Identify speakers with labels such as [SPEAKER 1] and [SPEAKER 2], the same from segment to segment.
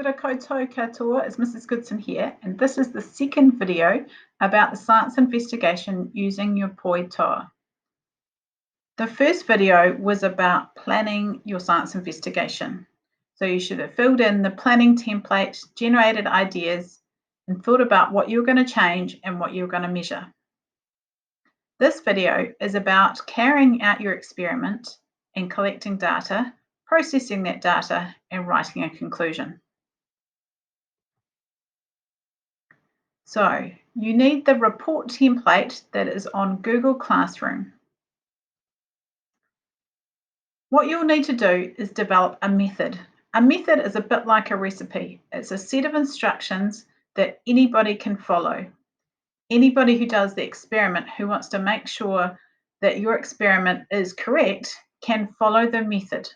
[SPEAKER 1] Kia koutou katoa, it's Mrs. Goodson here, and this is the second video about the science investigation using your Poi Toa. The first video was about planning your science investigation. So you should have filled in the planning template, generated ideas, and thought about what you're going to change and what you're going to measure. This video is about carrying out your experiment and collecting data, processing that data, and writing a conclusion. So you need the report template that is on Google Classroom. What you'll need to do is develop a method. A method is a bit like a recipe. It's a set of instructions that anybody can follow. Anybody who does the experiment who wants to make sure that your experiment is correct can follow the method.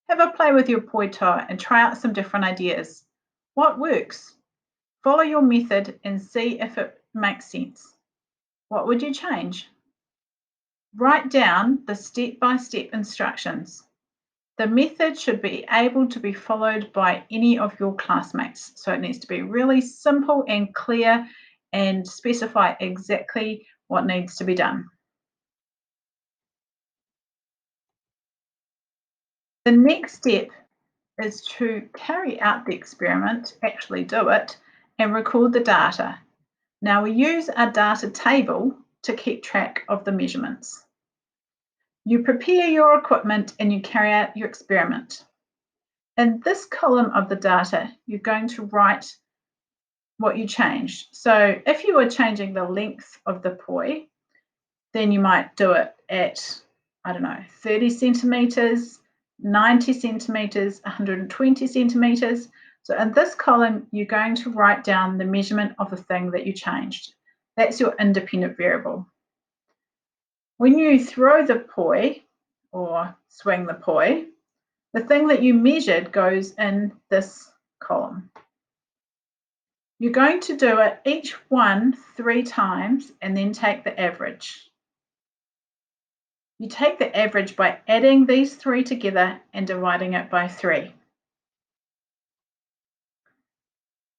[SPEAKER 1] Have a play with your Poi Toa and try out some different ideas. What works? Follow your method and see if it makes sense. What would you change? Write down the step-by-step instructions. The method should be able to be followed by any of your classmates. So it needs to be really simple and clear and specify exactly what needs to be done. The next step is to carry out the experiment, actually do it, and record the data. Now we use a data table to keep track of the measurements. You prepare your equipment and you carry out your experiment. In this column of the data, you're going to write what you changed. So if you were changing the length of the poi, then you might do it at, 30 centimeters, 90 centimeters, 120 centimeters. So in this column, you're going to write down the measurement of the thing that you changed. That's your independent variable. When you throw the poi or swing the poi, the thing that you measured goes in this column. You're going to do it each one 3 times and then take the average. You take the average by adding these 3 together and dividing it by 3.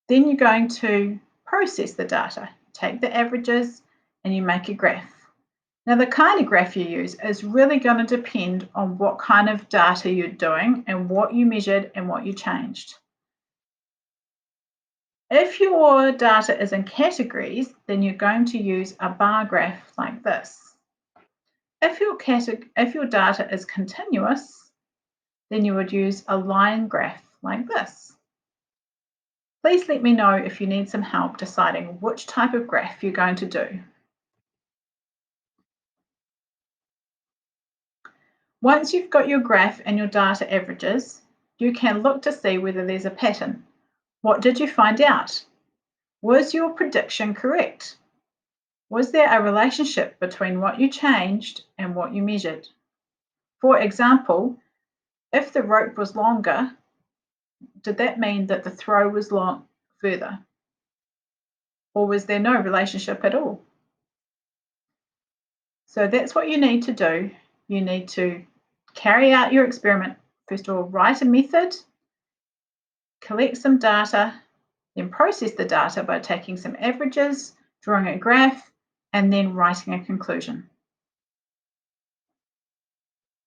[SPEAKER 1] Then you're going to process the data. Take the averages and you make a graph. Now the kind of graph you use is really going to depend on what kind of data you're doing and what you measured and what you changed. If your data is in categories, then you're going to use a bar graph like this. If your data is continuous, then you would use a line graph like this. Please let me know if you need some help deciding which type of graph you're going to do. Once you've got your graph and your data averages, you can look to see whether there's a pattern. What did you find out? Was your prediction correct? Was there a relationship between what you changed and what you measured? For example, if the rope was longer, did that mean that the throw was further? Or was there no relationship at all? So that's what you need to do. You need to carry out your experiment. First of all, write a method, collect some data, then process the data by taking some averages, drawing a graph, and then writing a conclusion.